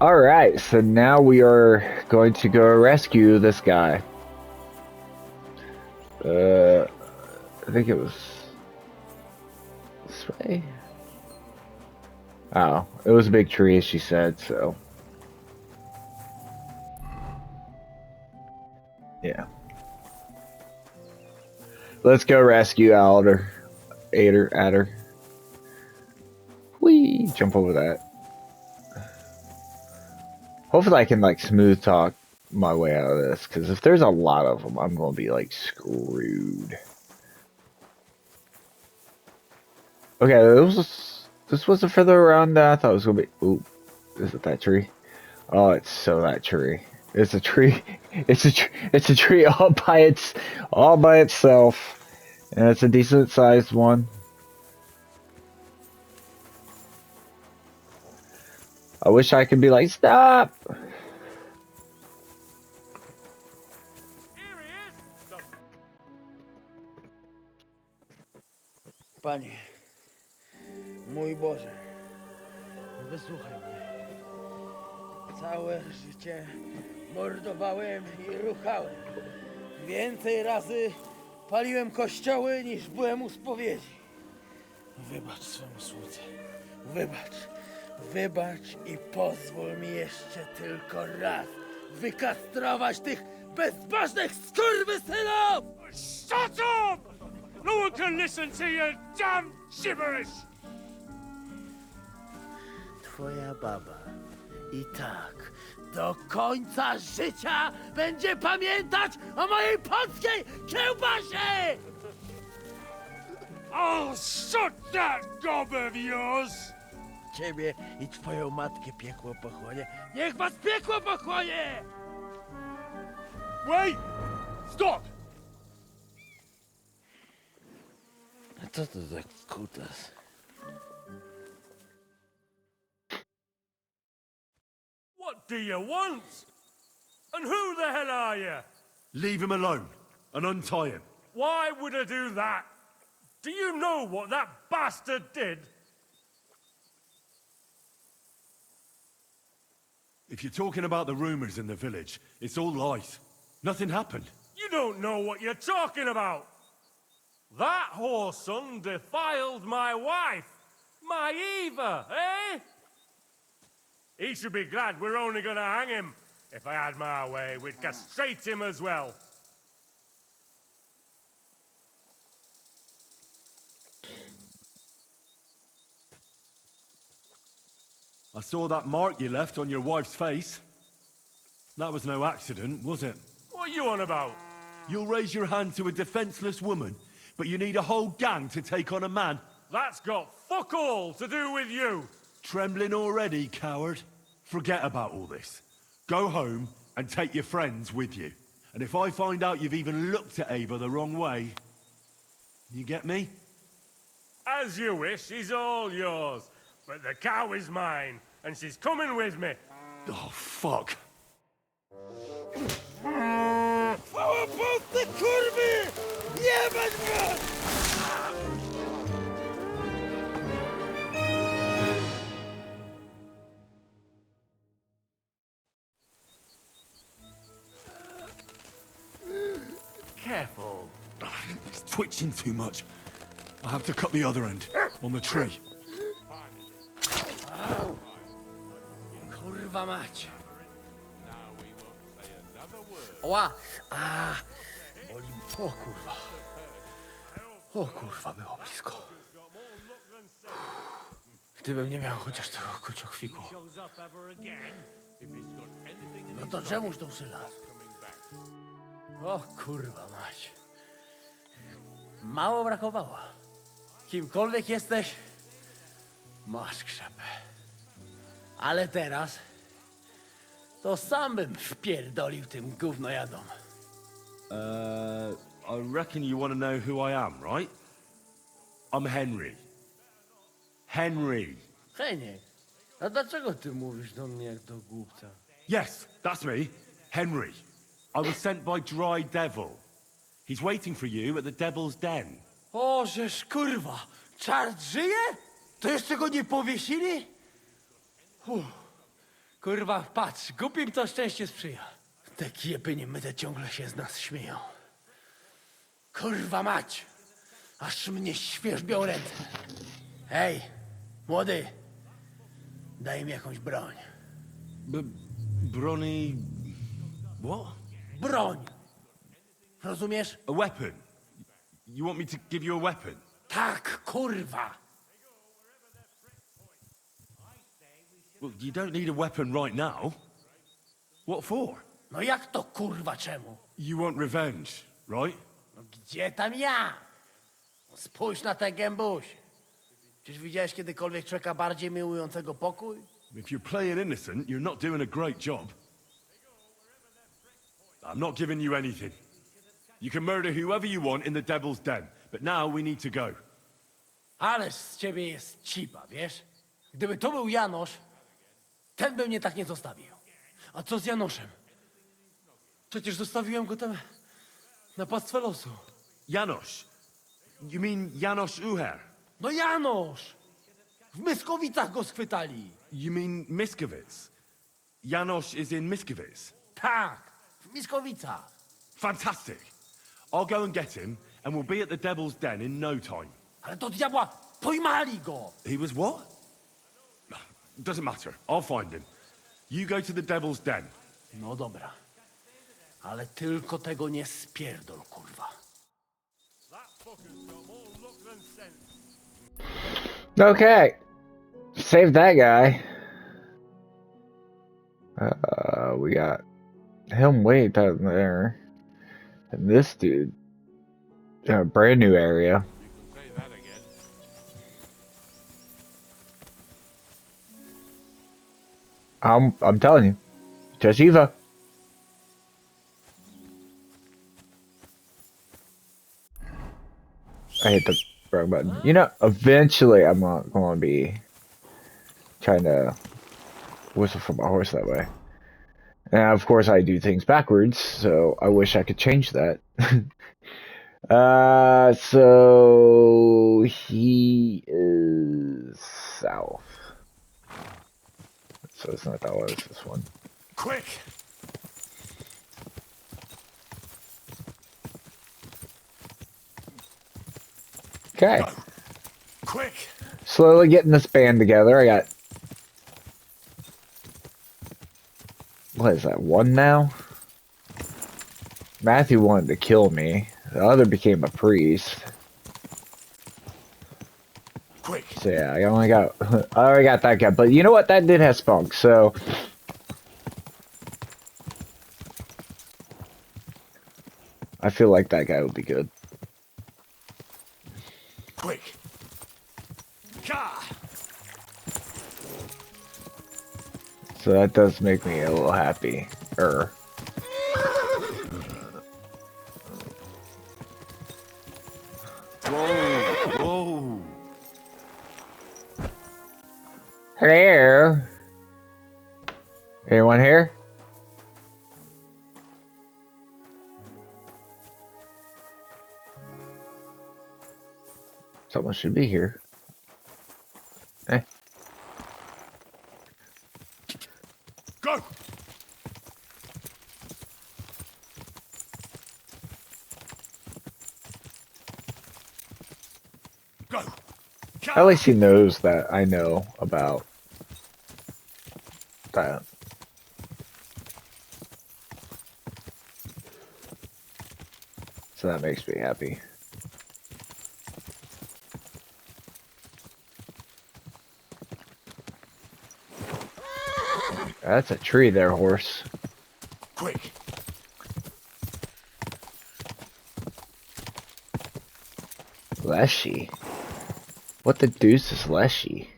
Alright, so now we are going to go rescue this guy. I think it was this way. Oh, it was a big tree, she said, so. Yeah. Let's go rescue Adder. Whee! Jump over that. Hopefully I can, like, smooth talk my way out of this, because if there's a lot of them, I'm going to be, like, screwed. Okay, this wasn't further around than I thought it was going to be. Ooh, is it that tree? Oh, it's so that tree. It's a tree. It's a tree all by itself, and it's a decent sized one. I wish I could be like, stop. Panie, mój Boże, wysłuchaj mnie. Całe życie mordowałem i ruchałem. Więcej razy paliłem kościoły niż byłem u spowiedzi. Wybacz swemu słudze. Wybacz i pozwól mi jeszcze tylko raz wykastrować tych bezbożnych skurwysynów! Shut up! No one can listen to your damn gibberish! Twoja baba i tak do końca życia będzie pamiętać o mojej polskiej kiełbasie! I'll shut that gob of yours! Ciebie i twoją matkę piekło pochłonie. Niech was piekło pochłonie! Wait! Stop! A co to za kutas? What do you want? And who the hell are you? Leave him alone and untie him. Why would I do that? Do you know what that bastard did? If you're talking about the rumors in the village, it's all lies. Nothing happened. You don't know what you're talking about. That whoreson defiled my wife, my Eva, eh? He should be glad we're only gonna hang him. If I had my way, we'd castrate him as well. I saw that mark you left on your wife's face. That was no accident, was it? What are you on about? You'll raise your hand to a defenseless woman, but you need a whole gang to take on a man. That's got fuck all to do with you. Trembling already, coward? Forget about all this. Go home and take your friends with you. And if I find out you've even looked at Ava the wrong way, you get me? As you wish, she's all yours. But the cow is mine, and she's coming with me. Oh, fuck. Chwała Polsce, kurwy! Jebać was! Careful. It's twitching too much. I have to cut the other end, on the tree. Kurwa mać. Oła! A, boli. O kurwa. O kurwa, było blisko. Gdybym nie miał chociaż tego kociokwiku. No to czemuż to przylazł? O kurwa mać. Mało brakowało. Kimkolwiek jesteś, masz krzepę. Ale teraz to sam bym wpierdolił tym gównojadom. I reckon you want to know who I am, right? I'm Henry. Henry. Heniek, a dlaczego ty mówisz do mnie jak do głupca? Yes, that's me. Henry. I was sent by Dry Devil. He's waiting for you at the Devil's Den. O, żeż kurwa, czart żyje? To jeszcze go nie powiesili? Kurwa, patrz, głupim to szczęście sprzyja. Te kiepy niemyte ciągle się z nas śmieją. Kurwa mać! Aż mnie świerzbią ręce. Hej, młody, daj mi jakąś broń. Bronny... What? Broń! Rozumiesz? A weapon? You want me to give you a weapon? Tak, kurwa! Well, you don't need a weapon right now. What for? No jak to kurwa czemu? You want revenge, right? No gdzie tam ja? Spójrz na tę gębuś. Czyż widziałeś kiedykolwiek człowieka bardziej miłującego pokój? If you're playing innocent, you're not doing a great job. I'm not giving you anything. You can murder whoever you want in the Devil's Den, but now we need to go. Ależ z ciebie jest cipa, wiesz? Gdyby to był Janosz, ten by mnie tak nie zostawił. A co z Janoszem? Przecież zostawiłem go tam na pastwę losu. Janos. You mean Janos Uher? No Janosz! W Myskowicach go schwytali. You mean Miskovic? Janos is in Miskovic. Tak, w Myskowicach. Fantastic. I'll go and get him, and we'll be at the Devil's Den in no time. Ale do diabła, pojmali go! He was what? Doesn't matter. I'll find him. You go to the Devil's Den. No dobra. Ale tylko tego nie spierdol, kurwa. That fucker's got more luck than sense. Okay. Save that guy. We got him way down there. And this dude. A brand new area. You can say that again. I'm telling you. Just Eva. I hit the wrong button. You know, eventually I'm not going to be trying to whistle from a horse that way. And of course I do things backwards, so I wish I could change that. So he is south. So it's not that one, it's this one. Quick! Okay. Go. Quick! Slowly getting this band together. I got... What is that, one now? Matthew wanted to kill me. The other became a priest. Quick! So yeah, I already got that guy. But you know what? That did have spunk, so... I feel like that guy would be good. Quick! Ka! So that does make me a little happy. Whoa! Whoa! Hello? Anyone here? Someone should be here. Eh. Go! Go! Ka! At least he knows that I know about that. So that makes me happy. That's a tree there, horse. Quick! Leshy? What the deuce is Leshy?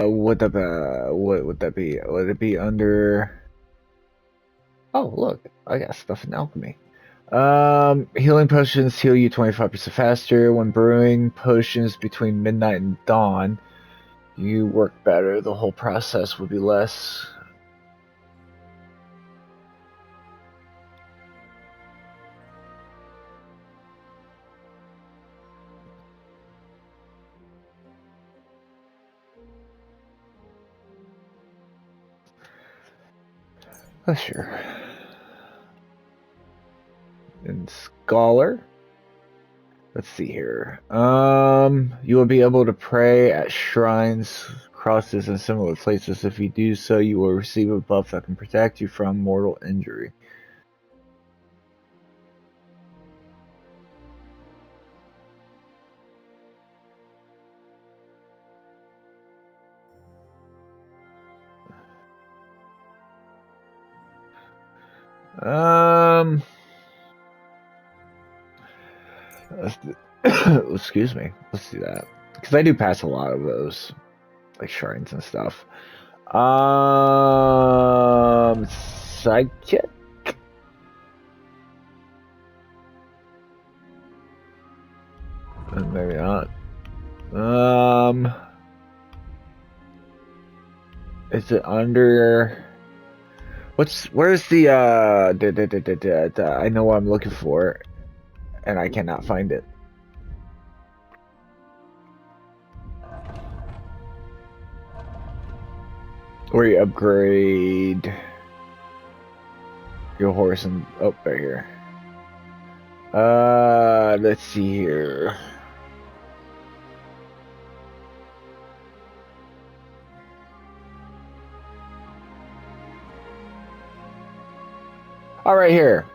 What would that be? Would it be under? Oh, look, I got stuff in alchemy. Healing potions heal you 25% faster when brewing potions between midnight and dawn. you work better, the whole process would be less. Oh, sure. And Scholar. Let's see here. You will be able to pray at shrines, crosses, and similar places. If you do so, you will receive a buff that can protect you from mortal injury. Let's do, excuse me. Let's do that because I do pass a lot of those, like shrines and stuff. Sidekick. Maybe not. Is it under? Where's the I know what I'm looking for, and I cannot find it. Where you upgrade your horse and right here. Let's see here. All right, here.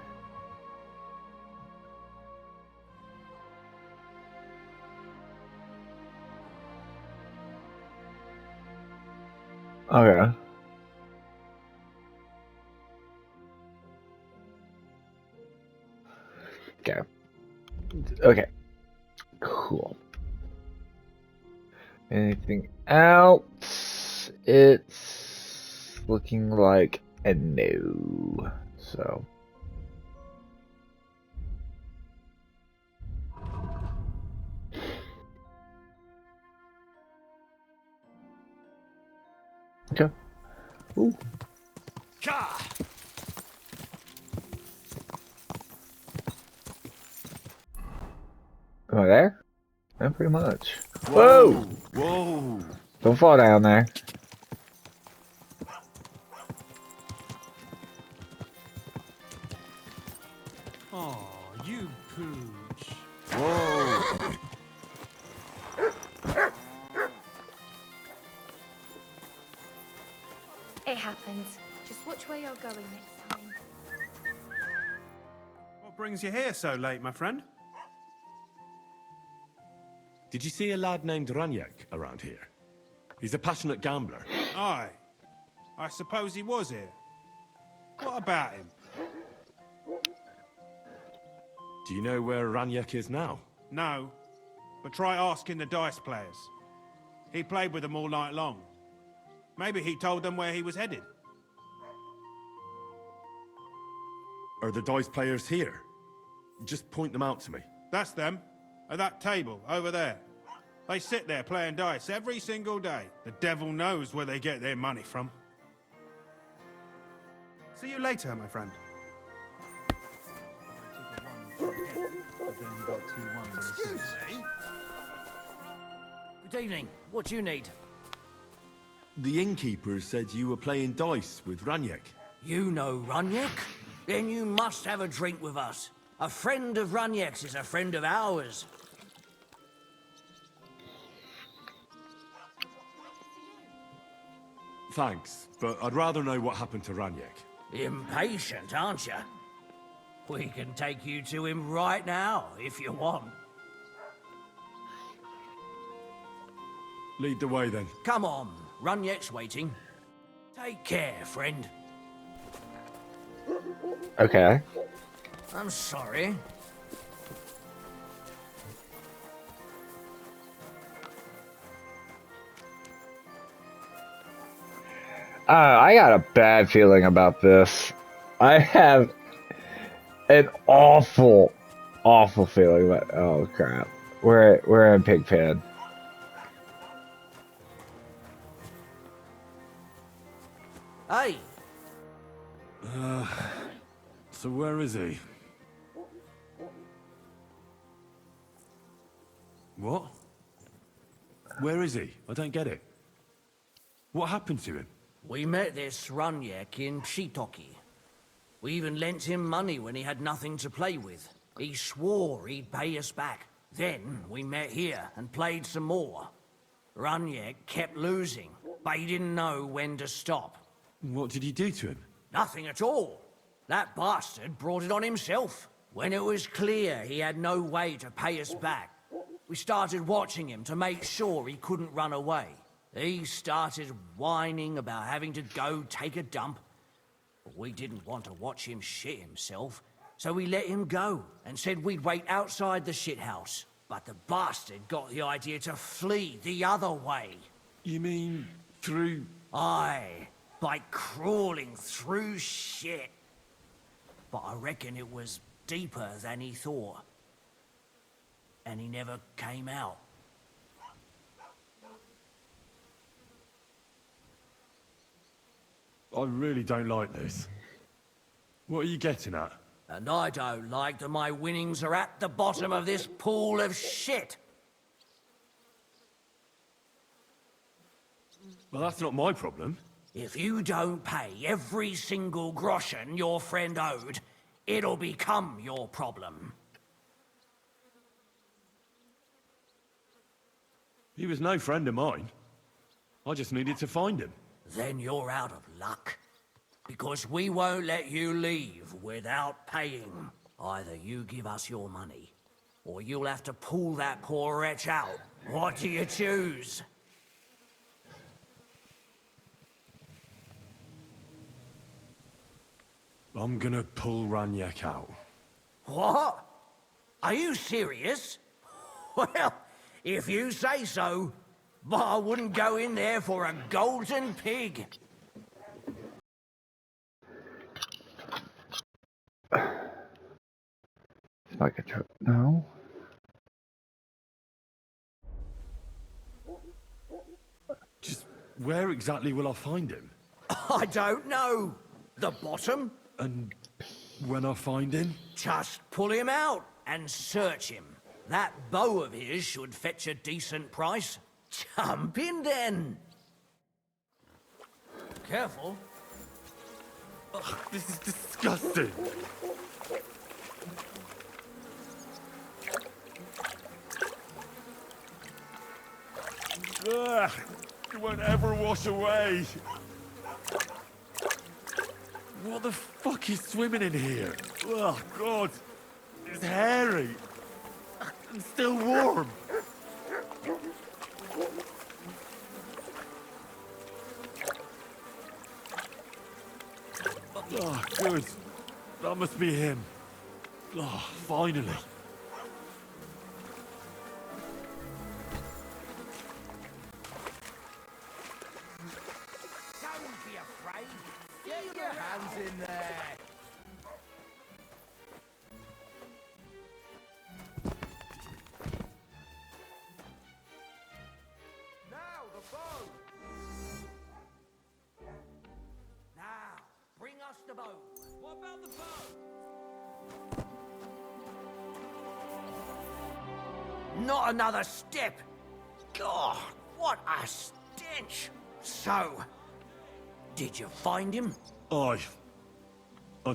Okay. Okay. Okay. Cool. Anything else? It's looking like a no. So. Okay. Ooh. Am I there? Yeah, pretty much. Whoa! Whoa! Don't fall down there. Oh, you pooch. Whoa! It happens. Just watch where you're going next time. What brings you here so late, my friend? Did you see a lad named Ranyak around here? He's a passionate gambler. Aye. I suppose he was here. What about him? Do you know where Ranyak is now? No. But try asking the dice players. He played with them all night long. Maybe he told them where he was headed. Are the dice players here? Just point them out to me. That's them. At that table, over there. They sit there playing dice every single day. The devil knows where they get their money from. See you later, my friend. Excuse me? Good evening. What do you need? The innkeeper said you were playing dice with Ranyak. You know Runyak? Then you must have a drink with us. A friend of Runyak's is a friend of ours. Thanks, but I'd rather know what happened to Ranyak. Impatient, aren't you? We can take you to him right now, if you want. Lead the way then. Come on, Runyak's waiting. Take care, friend. Okay. I'm sorry. I got a bad feeling about this. I have an awful, awful feeling about. Oh crap! We're in Pigpen. Hey, So where is he? What? Where is he? I don't get it. What happened to him? we met this Runyek in Pshitoki. We even lent him money when he had nothing to play with. He swore he'd pay us back. Then we met here and played some more. Runyek kept losing, but he didn't know when to stop. What did he do to him? Nothing at all. That bastard brought it on himself. When it was clear he had no way to pay us back, we started watching him to make sure he couldn't run away. He started whining about having to go take a dump. But we didn't want to watch him shit himself, so we let him go and said we'd wait outside the shithouse. But the bastard got the idea to flee the other way. You mean through... Aye, by crawling through shit. But I reckon it was deeper than he thought. And he never came out. I really don't like this. What are you getting at? And I don't like that my winnings are at the bottom of this pool of shit. Well, that's not my problem. If you don't pay every single groschen your friend owed, it'll become your problem. He was no friend of mine. I just needed to find him. Then you're out of luck. Because we won't let you leave without paying. Either you give us your money, or you'll have to pull that poor wretch out. What do you choose? I'm gonna pull Ranyak out. What? Are you serious? Well, if you say so, but I wouldn't go in there for a golden pig. It's like a truck. No. Just where exactly will I find him? I don't know. The bottom? And when I find him? Just pull him out and search him. That bow of his should fetch a decent price. Jump in then. Careful. Ugh, this is disgusting. Ugh, it won't ever wash away. What the fuck is swimming in here? Oh, God. It's hairy. And still warm. Oh, good. That must be him. Oh, finally. Don't be afraid. Get your hands in there. Now, the bow. Now, bring us the bow. What about the bow? Not another step. God, what a stench. So, did you find him? I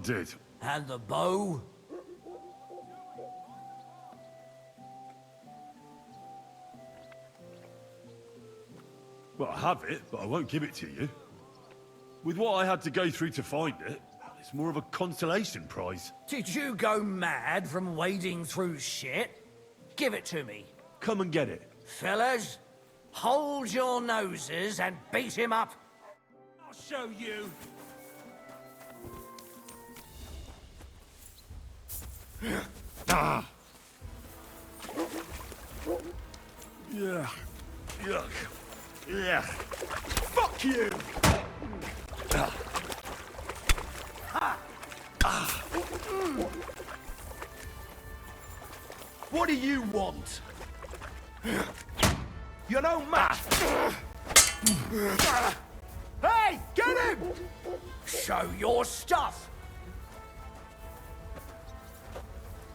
did. And the bow? Well, I have it, but I won't give it to you. With what I had to go through to find it, it's more of a consolation prize. Did you go mad from wading through shit? Give it to me. Come and get it. Fellas, hold your noses and beat him up. I'll show you. Ah! Yeah. Yuck. Yeah. Fuck you! What do you want? You know, Matt. Hey! Hey, get him! Show your stuff!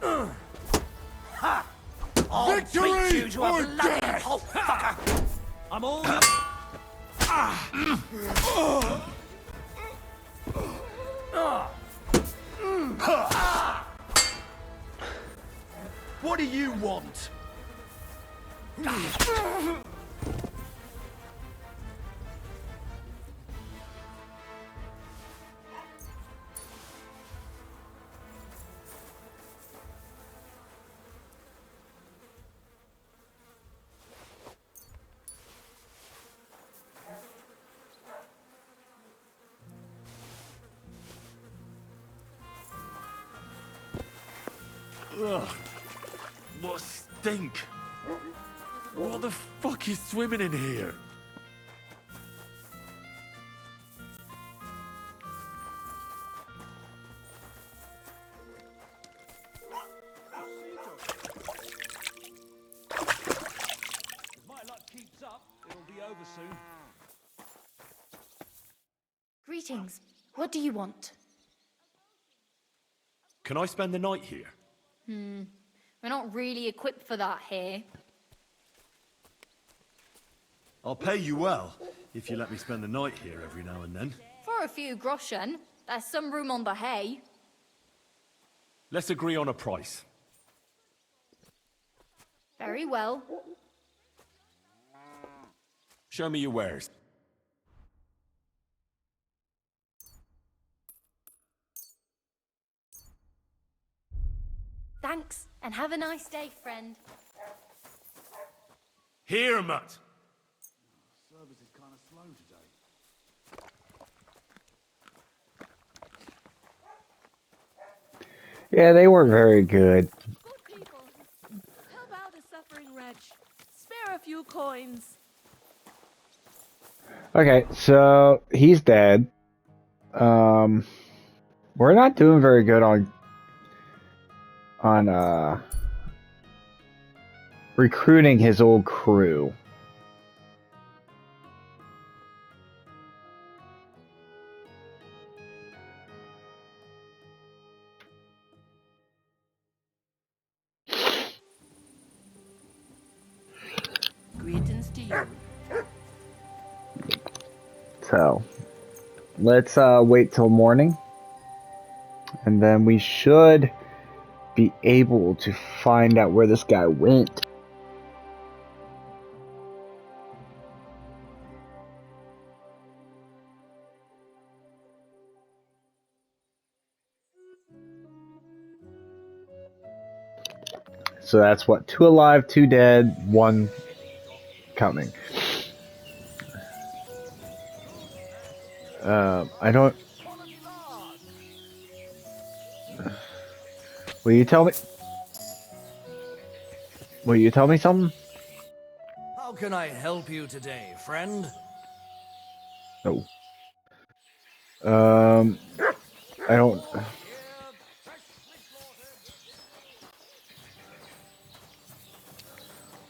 Ha! I'll beat you to a bloody pulp, fucker! I'm all... What do you want? Ugh. What stink! What the fuck is swimming in here? If my luck keeps up, it'll be over soon. Greetings. What do you want? Can I spend the night here? We're not really equipped for that here. I'll pay you well if you let me spend the night here every now and then. For a few groschen, there's some room on the hay. Let's agree on a price. Very well. Show me your wares. Thanks, and have a nice day, friend. Here, mutt! Service is kind of slow today. Yeah, they weren't very good. Good people, help out a suffering wretch. Spare a few coins. Okay, so he's dead. We're not doing very good on recruiting his old crew. Greetings to you. So let's wait till morning, and then we should be able to find out where this guy went. So that's what, 2 alive, 2 dead, 1 coming. I don't... Will you tell me... Will you tell me something? How can I help you today, friend? No. I don't...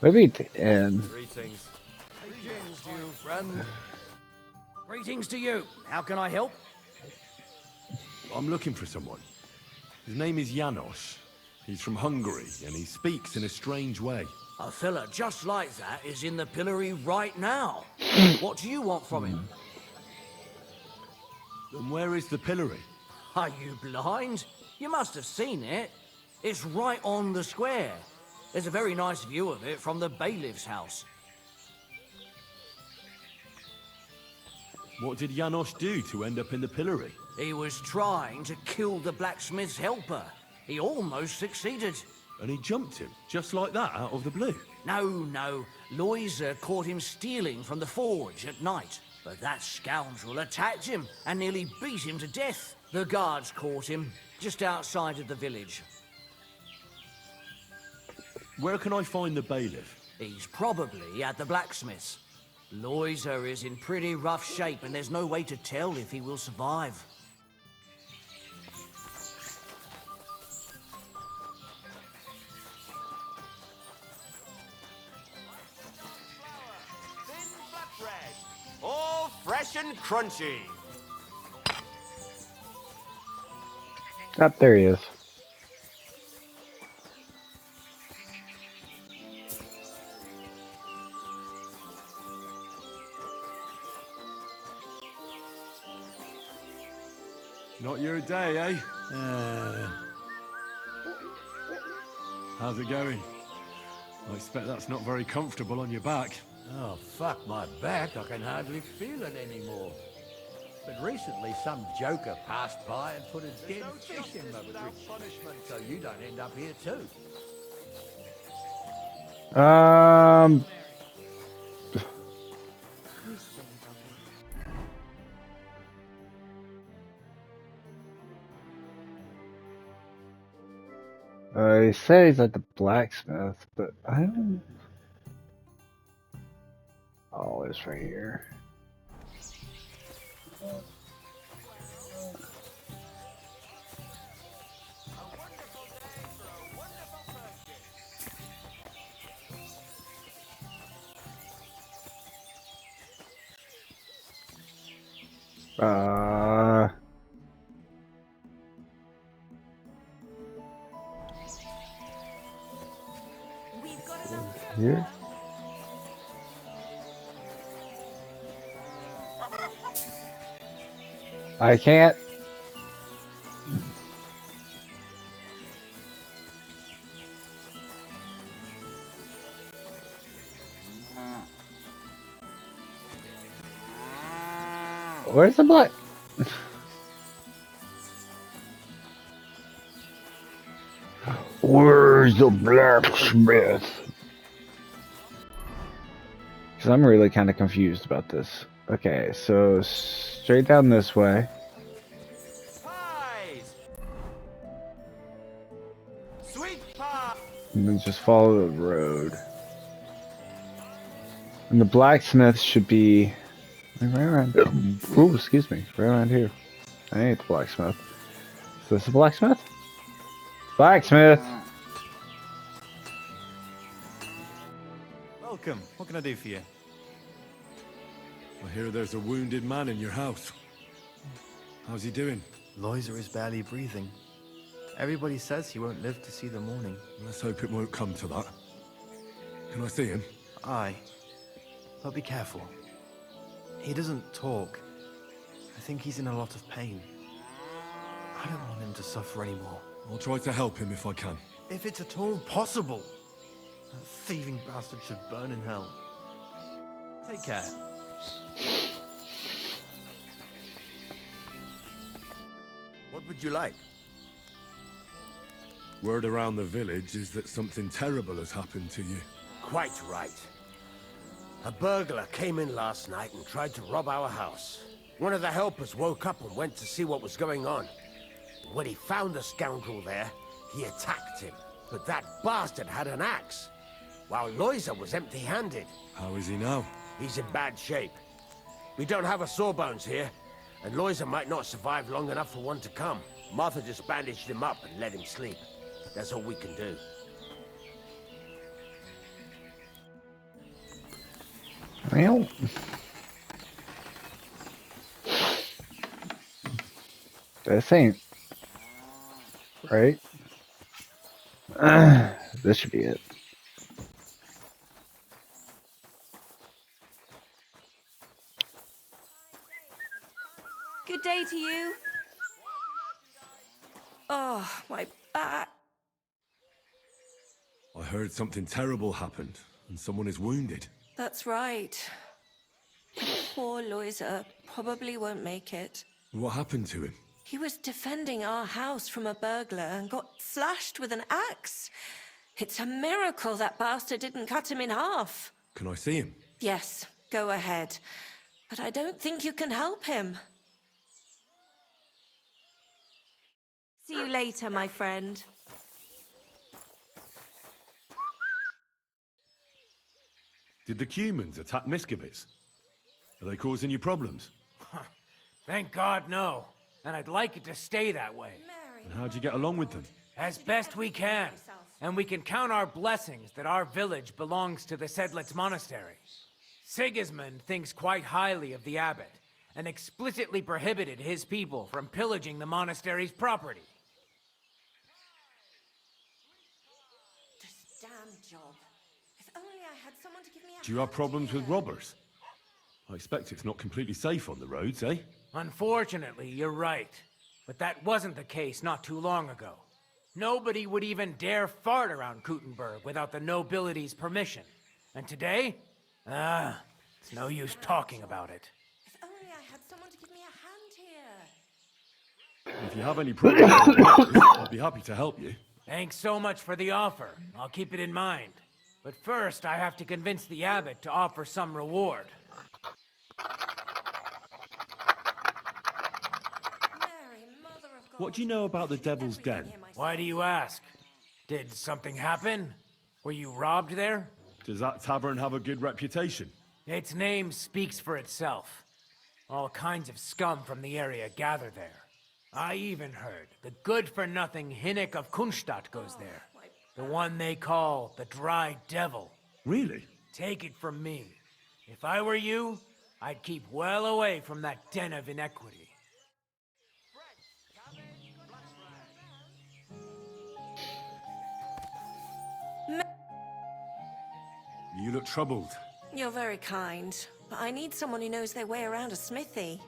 Maybe and Greetings. Greetings to you, friend. Greetings to you. How can I help? I'm looking for someone. His name is Janos. He's from Hungary, and he speaks in a strange way. A fella just like that is in the pillory right now. What do you want from him? Then where is the pillory? Are you blind? You must have seen it. It's right on the square. There's a very nice view of it from the bailiff's house. What did Janos do to end up in the pillory? He was trying to kill the blacksmith's helper. He almost succeeded. And he jumped him, just like that, out of the blue. No. Loiser caught him stealing from the forge at night. But that scoundrel attacked him and nearly beat him to death. The guards caught him just outside of the village. Where can I find the bailiff? He's probably at the blacksmith's. Loiser is in pretty rough shape and there's no way to tell if he will survive. All fresh and crunchy. Up there he is. Not your day, eh? How's it going? I expect that's not very comfortable on your back. Oh, fuck my back. I can hardly feel it anymore. But recently some joker passed by and put a dead fish in my bridge. So you don't end up here too. He said he's at the blacksmith, but I don't. Oh, it's right here. Here? I can't. Where's the black? Where's the blacksmith? Because I'm really kind of confused about this. Okay, so straight down this way. Pies! Sweet pie! And then just follow the road. And the blacksmith should be right around. Ooh, excuse me, right around here. I ain't the blacksmith. Is this a blacksmith? Blacksmith! Welcome. What can I do for you? I hear there's a wounded man in your house. How's he doing? Loiser is barely breathing. Everybody says he won't live to see the morning. Let's hope it won't come to that. Can I see him? Aye. But be careful. He doesn't talk. I think he's in a lot of pain. I don't want him to suffer anymore. I'll try to help him if I can. If it's at all possible. That thieving bastard should burn in hell. Take care. What would you like? Word around the village is that something terrible has happened to you. Quite right. A burglar came in last night and tried to rob our house. One of the helpers woke up and went to see what was going on. When he found the scoundrel there, he attacked him. But that bastard had an axe, while Loiser was empty-handed. How is he now? He's in bad shape. We don't have a sawbones here, and Loiser might not survive long enough for one to come. Martha just bandaged him up and let him sleep. That's all we can do. Well, this ain't right. This should be it. Good day to you. Oh, my back. I heard something terrible happened, and someone is wounded. That's right. Poor Loiser probably won't make it. What happened to him? He was defending our house from a burglar and got slashed with an axe. It's a miracle that bastard didn't cut him in half. Can I see him? Yes, go ahead. But I don't think you can help him. See you later, my friend. Did the humans attack Miskovitz? Are they causing you problems? Thank God, no. And I'd like it to stay that way. And how'd you get along with them? As best we can. And we can count our blessings that our village belongs to the Sedlitz Monastery. Sigismund thinks quite highly of the abbot, and explicitly prohibited his people from pillaging the monastery's property. This damn job. If only I had someone to give me a Do you have hand problems with here. robbers? I expect it's not completely safe on the roads, eh? Unfortunately, you're right. But that wasn't the case not too long ago. Nobody would even dare fart around Kuttenberg without the nobility's permission. And today? It's no use talking about it. If only I had someone to give me a hand here. If you have any problems with robbers, I'll be happy to help you. Thanks so much for the offer. I'll keep it in mind. But first, I have to convince the abbot to offer some reward. Mary, Mother of God. What do you know about the Devil's Den? Why do you ask? Did something happen? Were you robbed there? Does that tavern have a good reputation? Its name speaks for itself. All kinds of scum from the area gather there. I even heard the good-for-nothing Hinnik of Kunstadt goes there. The one they call the Dry Devil. Really? Take it from me. If I were you, I'd keep well away from that den of inequity. You look troubled. You're very kind, but I need someone who knows their way around a smithy.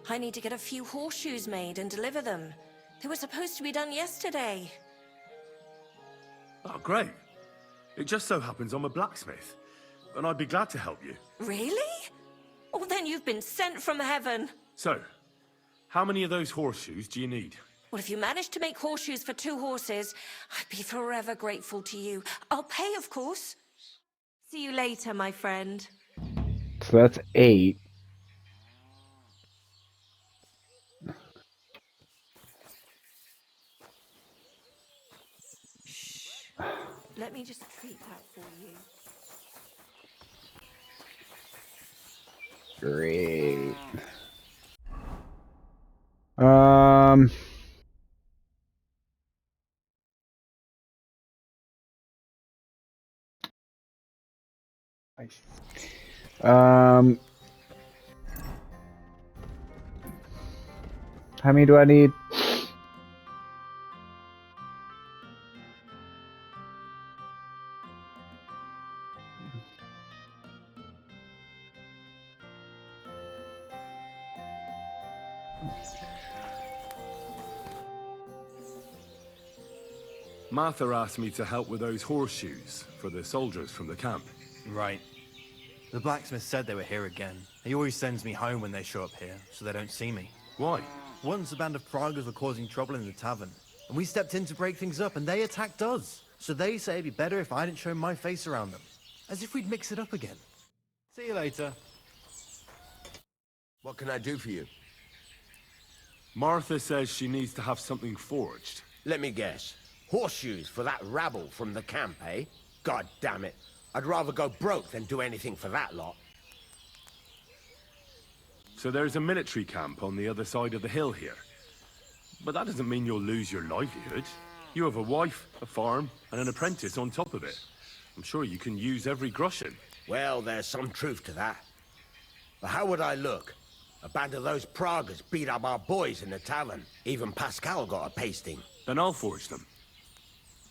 I need to get a few horseshoes made and deliver them. They were supposed to be done yesterday. Oh, great. It just so happens I'm a blacksmith, and I'd be glad to help you. Really? Oh, then you've been sent from heaven. So, how many of those horseshoes do you need? Well, if you manage to make horseshoes for 2 horses, I'd be forever grateful to you. I'll pay, of course. See you later, my friend. So that's 8. Let me just treat that for you. Great. Nice. How many do I need? Martha asked me to help with those horseshoes for the soldiers from the camp. Right. The blacksmith said they were here again. He always sends me home when they show up here, so they don't see me. Why? Once a band of Pragas were causing trouble in the tavern, and we stepped in to break things up, and they attacked us. So they say it'd be better if I didn't show my face around them. As if we'd mix it up again. See you later. What can I do for you? Martha says she needs to have something forged. Let me guess. Horseshoes for that rabble from the camp, eh? God damn it. I'd rather go broke than do anything for that lot. So there's a military camp on the other side of the hill here. But that doesn't mean you'll lose your livelihood. You have a wife, a farm, and an apprentice on top of it. I'm sure you can use every groschen. Well, there's some truth to that. But how would I look? A band of those Pragas beat up our boys in the tavern. Even Pascal got a pasting. Then I'll forge them.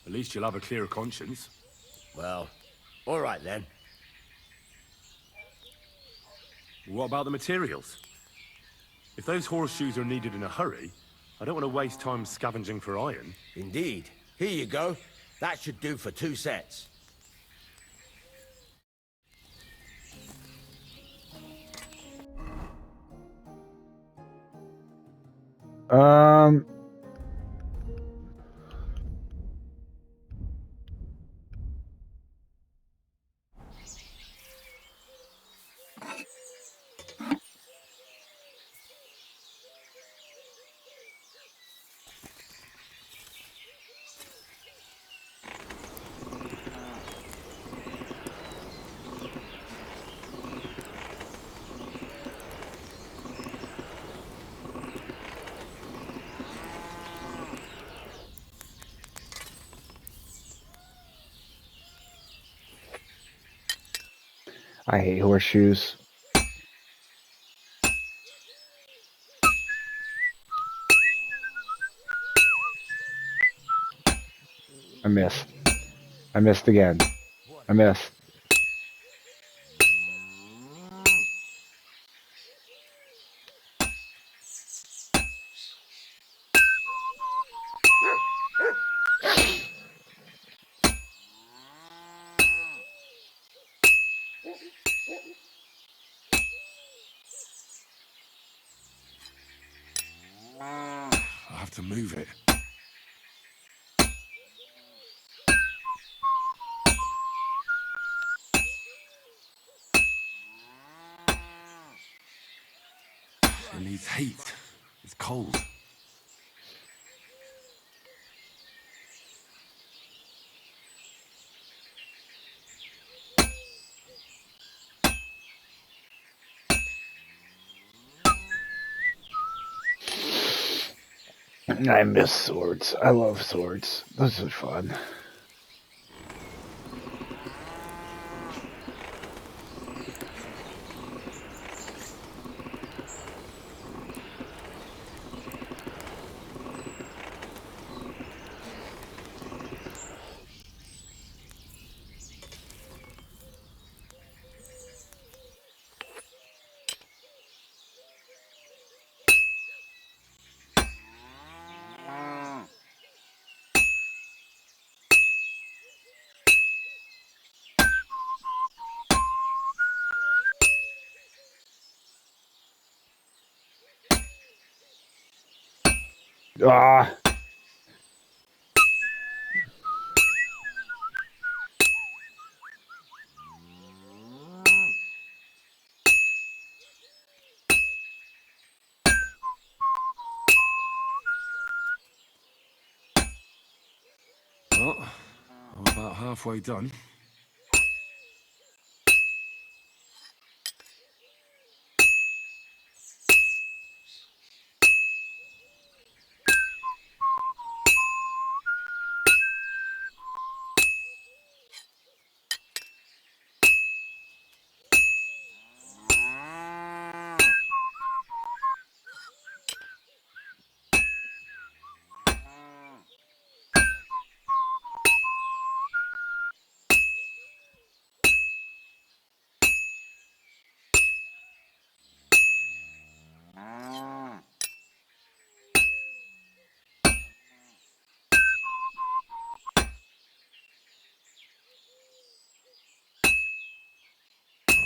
At least you'll have a clear conscience. Well, all right then. What about the materials? If those horseshoes are needed in a hurry, I don't want to waste time scavenging for iron. Indeed. Here you go. That should do for 2 sets. Um, I hate horseshoes. I missed. I missed again. I missed. I'll have to move it. It needs heat. It's cold. I miss swords. I love swords. Those are fun. Ah. Well, I'm about halfway done.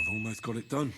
I've almost got it done.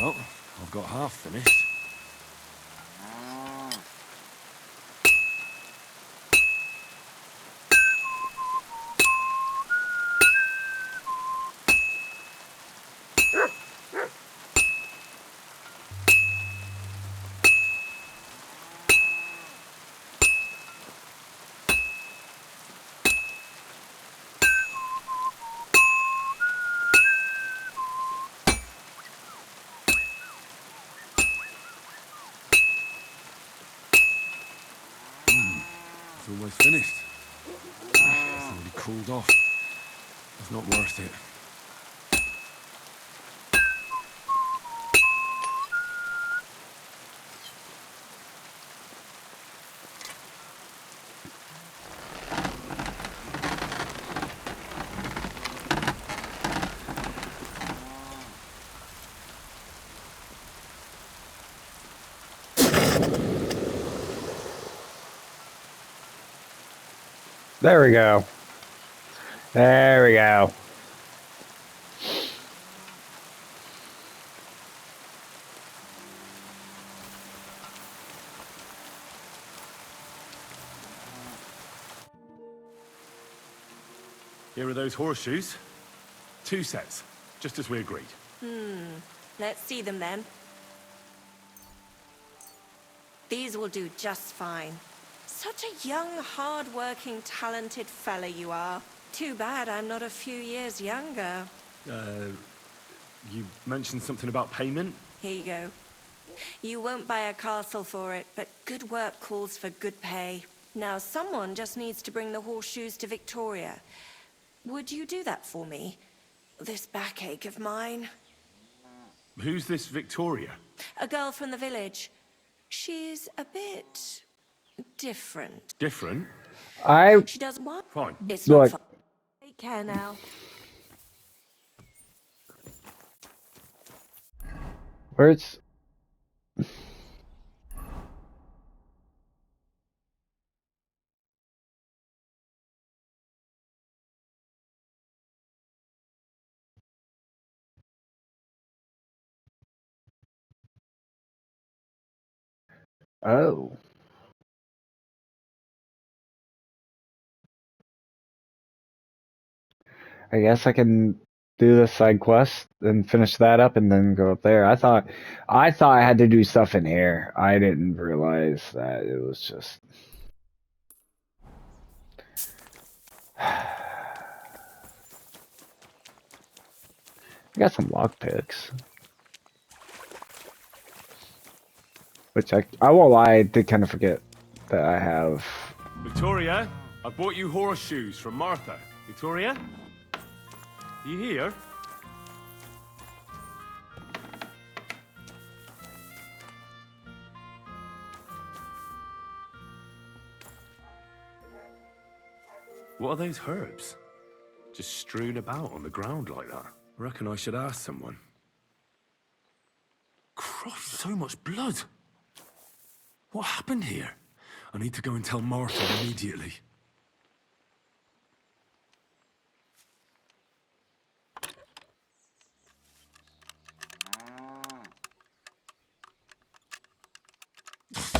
Well, I've got half finished. It's almost finished. It's already cooled off. It's not worth it. There we go. There we go. Here are those horseshoes. 2 sets, just as we agreed. Let's see them then. These will do just fine. Such a young, hard-working, talented fella you are. Too bad I'm not a few years younger. You mentioned something about payment? Here you go. You won't buy a castle for it, but good work calls for good pay. Now, someone just needs to bring the horseshoes to Victoria. Would you do that for me? This backache of mine. Who's this Victoria? A girl from the village. She's a bit different. Different? She does what? Fine. It's not Look. fun. Take care now. Where's... Oh. I guess I can do the side quest and finish that up and then go up there. I thought I had to do stuff in here. I didn't realize that it was just... I got some lockpicks. Which I won't lie, I did kind of forget that I have. Victoria, I bought you horseshoes from Martha. Victoria? You here? What are those herbs? Just strewn about on the ground like that. I reckon I should ask someone. Christ, so much blood! What happened here? I need to go and tell Martha immediately.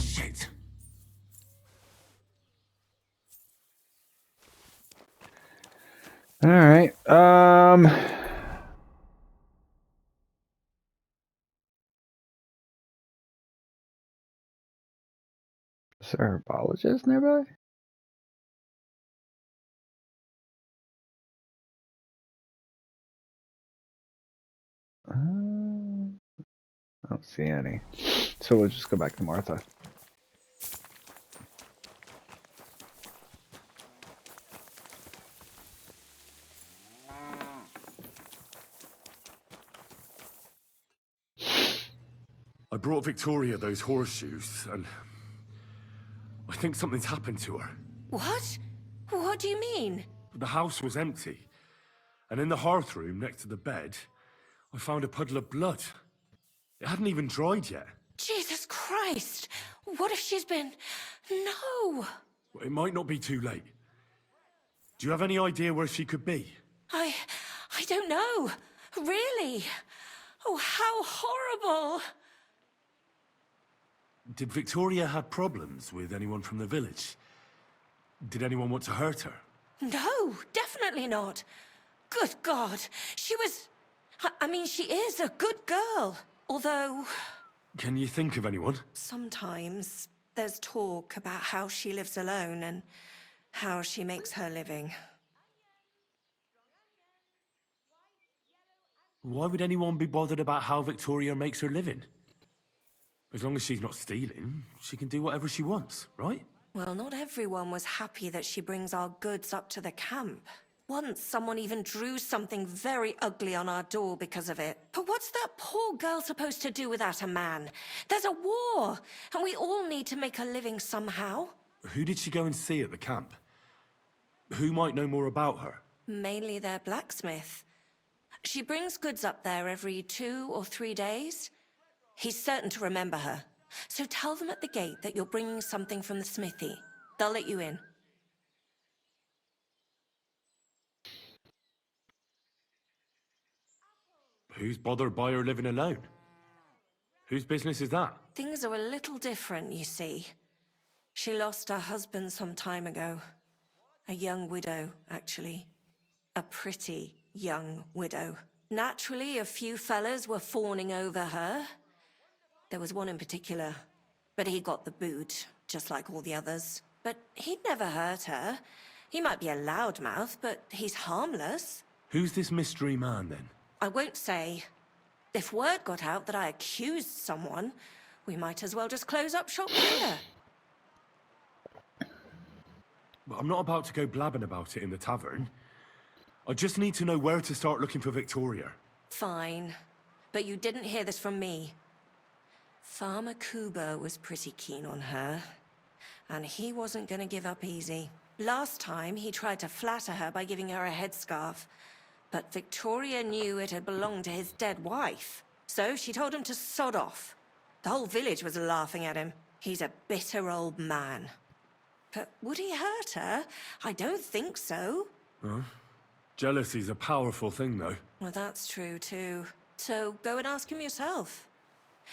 Shit! All right. Is there a herbologist nearby? I don't see any. So we'll just go back to Martha. I brought Victoria those horseshoes, and I think something's happened to her. What? What do you mean? The house was empty, and in the hearth room next to the bed, I found a puddle of blood. It hadn't even dried yet. Jesus Christ! What if she's been... No! It might not be too late. Do you have any idea where she could be? I don't know. Really. Oh, how horrible! Did Victoria have problems with anyone from the village? Did anyone want to hurt her? No, definitely not. Good God, she was... I mean, she is a good girl. Although, Can you think of anyone? sometimes there's talk about how she lives alone and how she makes her living. Why would anyone be bothered about how Victoria makes her living? As long as she's not stealing, she can do whatever she wants, right? Well, not everyone was happy that she brings our goods up to the camp. Once, someone even drew something very ugly on our door because of it. But what's that poor girl supposed to do without a man? There's a war, and we all need to make a living somehow. Who did she go and see at the camp? Who might know more about her? Mainly their blacksmith. She brings goods up there every 2 or 3 days. He's certain to remember her. So tell them at the gate that you're bringing something from the smithy. They'll let you in. Who's bothered by her living alone? Whose business is that? Things are a little different, you see. She lost her husband some time ago. A young widow, actually. A pretty young widow. Naturally, a few fellas were fawning over her. There was one in particular, but he got the boot, just like all the others. But he'd never hurt her. He might be a loudmouth, but he's harmless. Who's this mystery man, then? I won't say. If word got out that I accused someone, we might as well just close up shop here. But I'm not about to go blabbing about it in the tavern. I just need to know where to start looking for Victoria. Fine. But you didn't hear this from me. Farmer Kuba was pretty keen on her. And he wasn't gonna give up easy. Last time, he tried to flatter her by giving her a headscarf. But Victoria knew it had belonged to his dead wife. So she told him to sod off. The whole village was laughing at him. He's a bitter old man. But would he hurt her? I don't think so. Huh? Jealousy's a powerful thing, though. Well, that's true, too. So go and ask him yourself.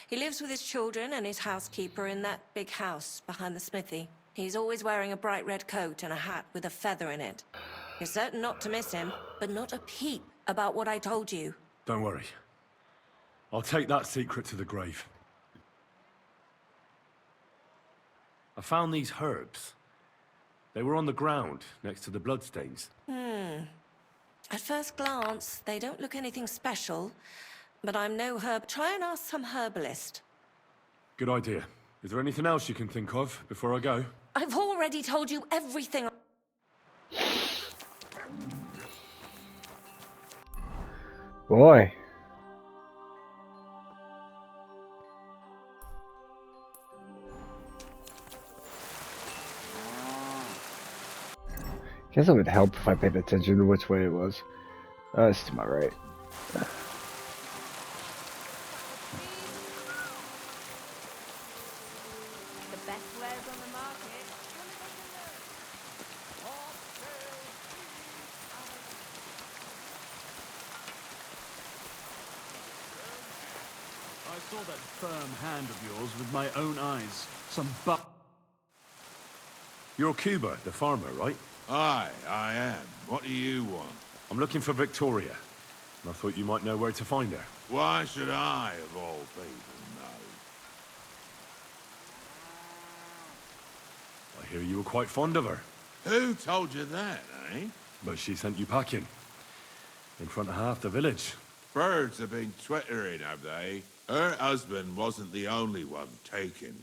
He lives with his children and his housekeeper in that big house behind the smithy. He's always wearing a bright red coat and a hat with a feather in it. You're certain not to miss him, but not a peep about what I told you. Don't worry. I'll take that secret to the grave. I found these herbs. They were on the ground, next to the bloodstains. At first glance, they don't look anything special, but I'm no herb. Try and ask some herbalist. Good idea. Is there anything else you can think of before I go? I've already told you everything. Boy. Guess it would help if I paid attention to which way it was. It's to my right. The best wares on the market. I saw that firm hand of yours with my own eyes. Some buck. You're Cuba, the farmer, right? Aye, I am. What do you want? I'm looking for Victoria. And I thought you might know where to find her. Why should I, of all people, know? I hear you were quite fond of her. Who told you that, eh? But she sent you packing. In front of half the village. Birds have been twittering, have they? Her husband wasn't the only one taken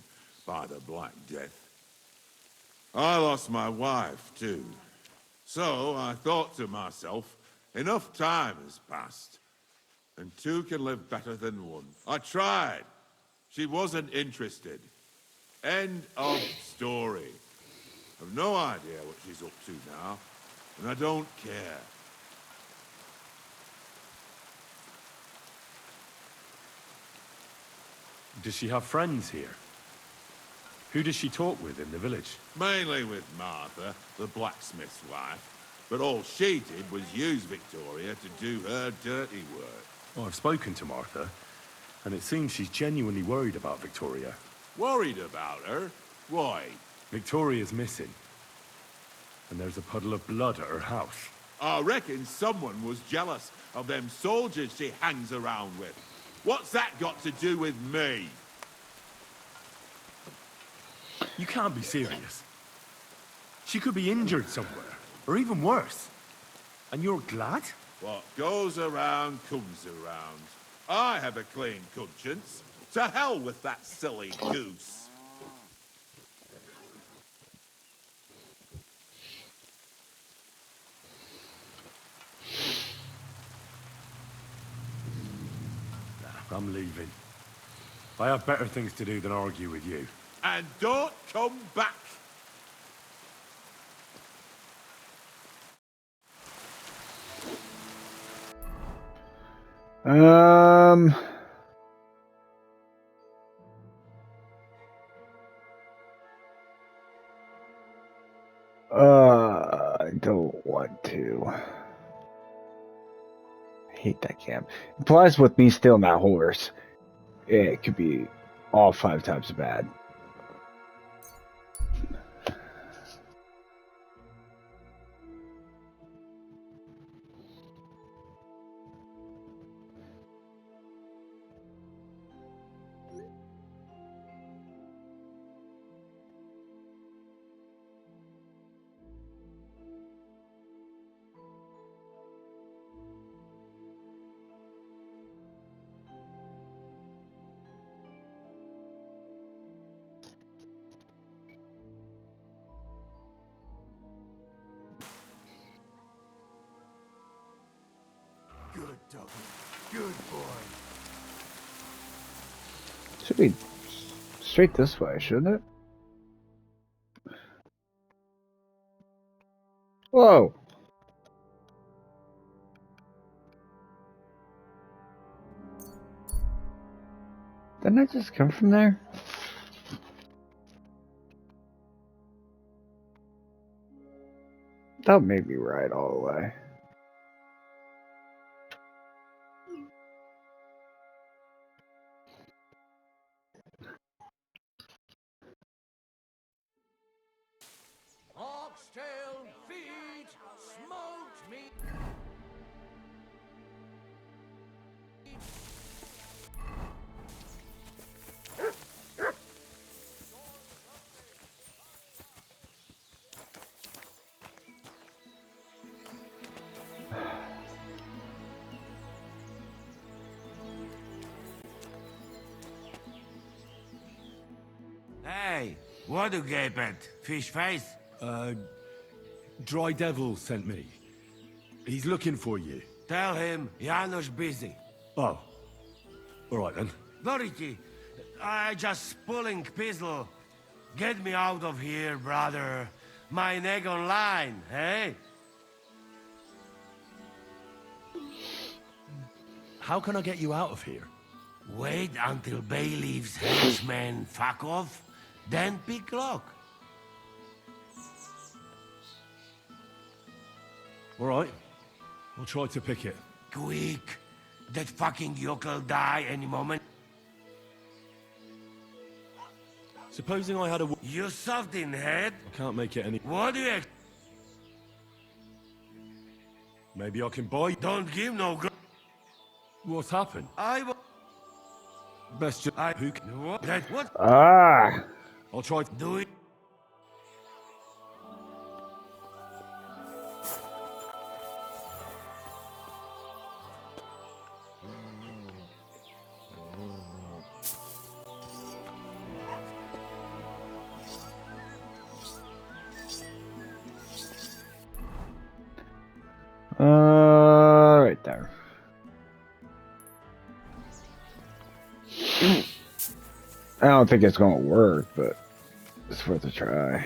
by the Black Death. I lost my wife, too. So I thought to myself, enough time has passed, and two can live better than one. I tried. She wasn't interested. End of story. I've no idea what she's up to now, and I don't care. Does she have friends here? Who does she talk with in the village? Mainly with Martha, the blacksmith's wife. But all she did was use Victoria to do her dirty work. Well, I've spoken to Martha, and it seems she's genuinely worried about Victoria. Worried about her? Why? Victoria's missing, and there's a puddle of blood at her house. I reckon someone was jealous of them soldiers she hangs around with. What's that got to do with me? You can't be serious. She could be injured somewhere, or even worse. And you're glad? What goes around comes around. I have a clean conscience. To hell with that silly goose. Nah, I'm leaving. I have better things to do than argue with you. And don't come back. Um. I don't want to. I hate that camp. Plus, with me stealing that horse, it could be all 5 times as bad. Good dog. Good boy. Should be straight this way, shouldn't it? Whoa! Didn't I just come from there? That may be right all the way. Oxtail, feet, smoked meat. Hey, what do you gape at? Fish face? Dry Devil sent me. He's looking for you. Tell him Janos busy. Oh. All right, then. Dorothy, I just pulling pistol. Get me out of here, brother. My neck on line, eh? How can I get you out of here? Wait until Bailiff's henchmen fuck off, then pick lock. All right. I'll try to pick it. Quick. That fucking yoke'll die any moment. Supposing I had a... You soft in head? I can't make it any... What do you... Maybe I can buy... Don't give no... What's happened? I... Best just... Who can... What? That what? Ah! I'll try to... Do it. Right there. I don't think it's gonna work, but it's worth a try.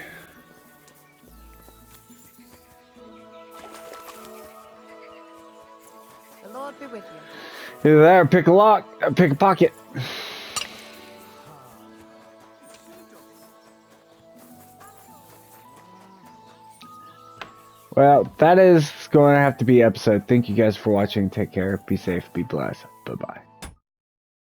The Lord be with you. Either that or pick a lock, pick a pocket. Well, that is going to have to be episode. Thank you guys for watching. Take care. Be safe. Be blessed. Bye-bye.